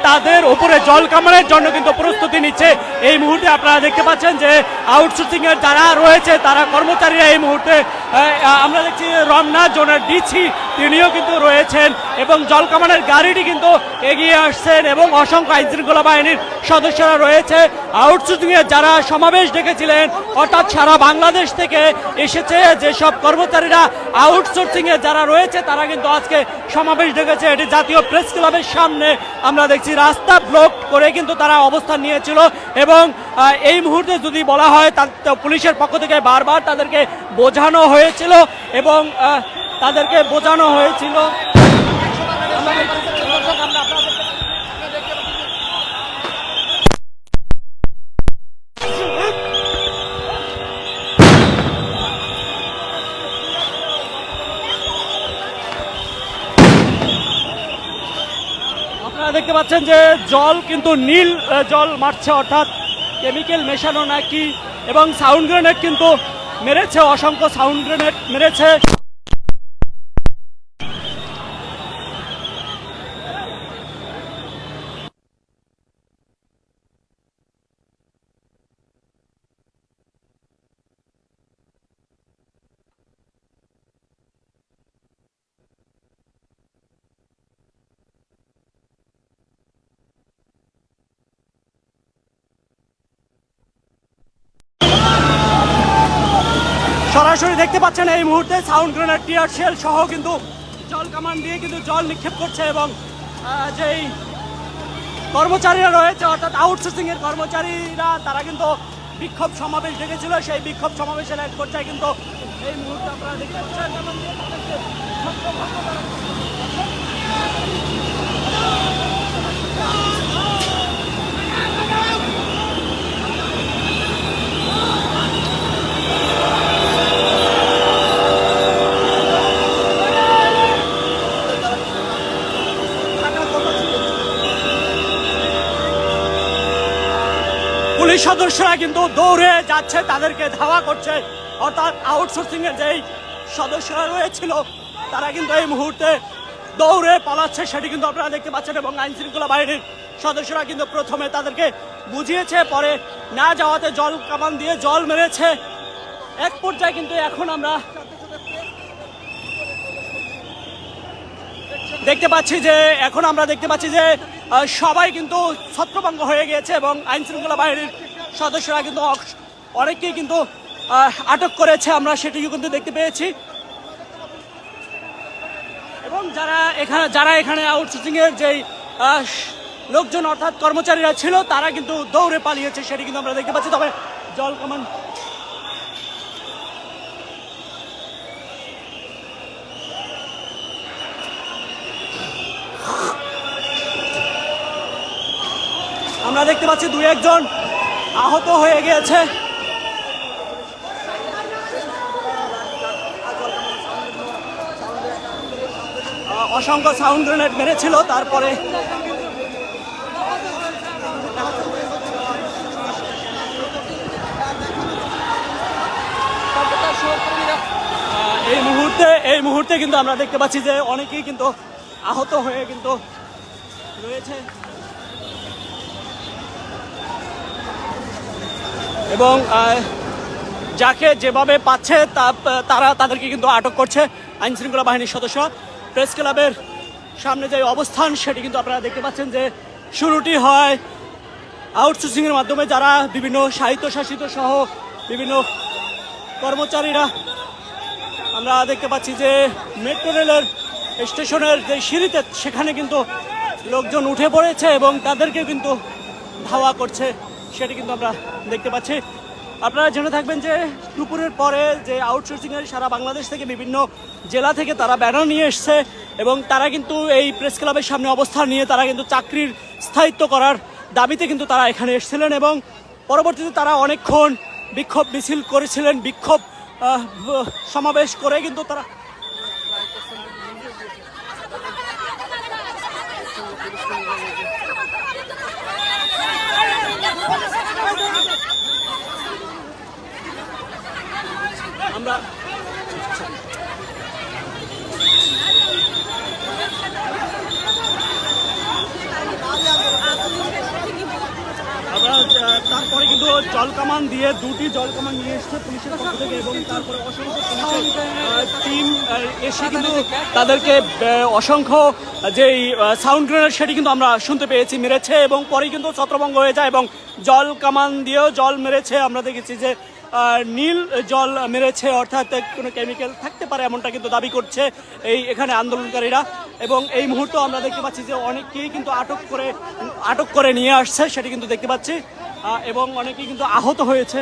তাদের উপরে জল কামানের জন্য কিন্তু প্রস্তুতি নিচ্ছে। এই মুহূর্তে আপনারা দেখতে পাচ্ছেন যে আউটসোর্সিং এর যারা রয়েছে তারা কর্মচারীরা এই মুহূর্তে আমরা দেখছি রমনা জোনের ডিসি তিনিও কিন্তু রয়েছেন এবং জল কামানের গাড়িটি কিন্তু এগিয়ে আসছেন এবং অসংখ্য আইনশৃঙ্খলা বাহিনীর সদস্যরা রয়েছে। আউটসোর্সিং এর যারা সমাবেশ ডেকেছিলেন অর্থাৎ সারা বাংলাদেশ থেকে এসেছে যেসব কর্মচারীরা আউটসোর্সিং এ যারা রয়েছে তারা কিন্তু আজকে সমাবেশ ডেকেছে। এটি জাতীয় প্রেস ক্লাবের সামনে আমরা দেখছি রাস্তা ব্লক করে কিন্তু তারা অবস্থান নিয়েছিল এবং এই মুহূর্তে যদি বলা হয় পুলিশের পক্ষ থেকে বারবার তাদেরকে বোঝানো হয়েছিল এবং তাদেরকে বোঝানো হয়েছিল। আপনারা দেখতে পাচ্ছেন যে জল কিন্তু নীল জল মারছে অর্থাৎ কেমিক্যাল মেশানো নাকি এবং সাউন্ড গ্রেনেড কিন্তু মেরেছে, অসংখ্য সাউন্ড গ্রেনেড মেরেছে। সরাসরি দেখতে পাচ্ছেন এই মুহূর্তে সাউন্ড গ্রেনেড টিয়ার শেল সহ কিন্তু জল কামান দিয়ে কিন্তু জল নিক্ষেপ করছে এবং যেই কর্মচারীরা রয়েছে অর্থাৎ আউটসোর্সিং এর কর্মচারীরা তারা কিন্তু বিক্ষোভ সমাবেশ ডেকেছিল। সেই বিক্ষোভ সমাবেশের এক পর্যায়ে কিন্তু এই মুহূর্তে আপনারা দেখতে পাচ্ছেন পুলিশ সদস্যরা কিন্তু দৌড়ে যাচ্ছে, তাদেরকে ধাওয়া করছে অর্থাৎ আউটসোর্সিং এর যেই সদস্যরা রয়েছিল তারা কিন্তু এই মুহূর্তে দৌড়ে পালাচ্ছে সেটি কিন্তু আপনারা দেখতে পাচ্ছেন এবং আইন শৃঙ্খলা বাহিনীর সদস্যরা কিন্তু প্রথমে তাদেরকে বুঝিয়েছে, পরে না যাওয়াতে জল কামান দিয়ে জল মেরেছে। এক পর্যায়ে কিন্তু এখন আমরা দেখতে পাচ্ছি যে সবাই কিন্তু ছত্রভঙ্গ হয়ে গিয়েছে এবং আইন শৃঙ্খলা বাহিনীর সদস্যরা কিন্তু অনেককেই কিন্তু আটক করেছে, আমরা সেটিও কিন্তু দেখতে পেয়েছি। এবং যারা এখানে আউটসোর্সিং এর যেই লোকজন অর্থাৎ কর্মচারীরা ছিল তারা কিন্তু দৌড়ে পালিয়েছে সেটি কিন্তু আমরা দেখতে পাচ্ছি। তবে জল কামান আমরা দেখতে পাচ্ছি দুই একজন আহত হয়ে গিয়েছে। অসংখ্য সাউন্ড গ্রেনেড মেরেছিল, তারপরে এই মুহূর্তে কিন্তু আমরা দেখতে পাচ্ছি যে অনেকেই কিন্তু আহত হয়ে কিন্তু রয়েছে এবং যাকে যেভাবে পাচ্ছে তাদেরকে কিন্তু আটক করছে আইন শৃঙ্খলা বাহিনীর সদস্য। প্রেস ক্লাবের সামনে যে অবস্থান সেটি কিন্তু আপনারা দেখতে পাচ্ছেন যে শুরুটি হয় আউটসোর্সিংয়ের মাধ্যমে যারা বিভিন্ন স্বায়ত্তশাসিত সহ বিভিন্ন কর্মচারীরা। আমরা দেখতে পাচ্ছি যে মেট্রো রেলের স্টেশনের যে সিঁড়িতে সেখানে কিন্তু লোকজন উঠে পড়েছে এবং তাদেরকে কিন্তু ধাওয়া করছে সেটি কিন্তু আমরা দেখতে পাচ্ছি। আপনারা জেনে থাকবেন যে দুপুরের পরে যে আউটসোর্সিংয়ের সারা বাংলাদেশ থেকে বিভিন্ন জেলা থেকে তারা ব্যানার নিয়ে এসছে এবং তারা কিন্তু এই প্রেস ক্লাবের সামনে অবস্থান নিয়ে তারা কিন্তু চাকরির স্থায়িত্ব করার দাবিতে কিন্তু তারা এখানে এসেছিলেন এবং পরবর্তীতে তারা অনেকক্ষণ বিক্ষোভ মিছিল করেছিলেন, বিক্ষোভ সমাবেশ করে কিন্তু তারা আমরা জল কামান দিয়ে দুটি জল কামান নিয়ে এসছে পুলিশের পক্ষ থেকে এবং তারপরে অসংখ্য পুলিশের টিম এসে কিন্তু তাদেরকে অসংখ্য যেই সাউন্ড গ্রেনেড সেটি কিন্তু আমরা শুনতে পেয়েছি মেরেছে এবং পরেই কিন্তু ছত্রভঙ্গ হয়ে যায় এবং জল কামান দিয়েও জল মেরেছে। আমরা দেখেছি যে নীল জল মেরেছে, অর্থাৎ কোনো কেমিক্যাল থাকতে পারে এমনটা কিন্তু দাবি করছে এখানে আন্দোলনকারীরা। এবং এই মুহূর্তে আমরা দেখতে পাচ্ছি যে অনেকেই কিন্তু আটক করে নিয়ে আসছে, সেটি কিন্তু দেখতে পাচ্ছি এবং অনেকেই কিন্তু আহত হয়েছে।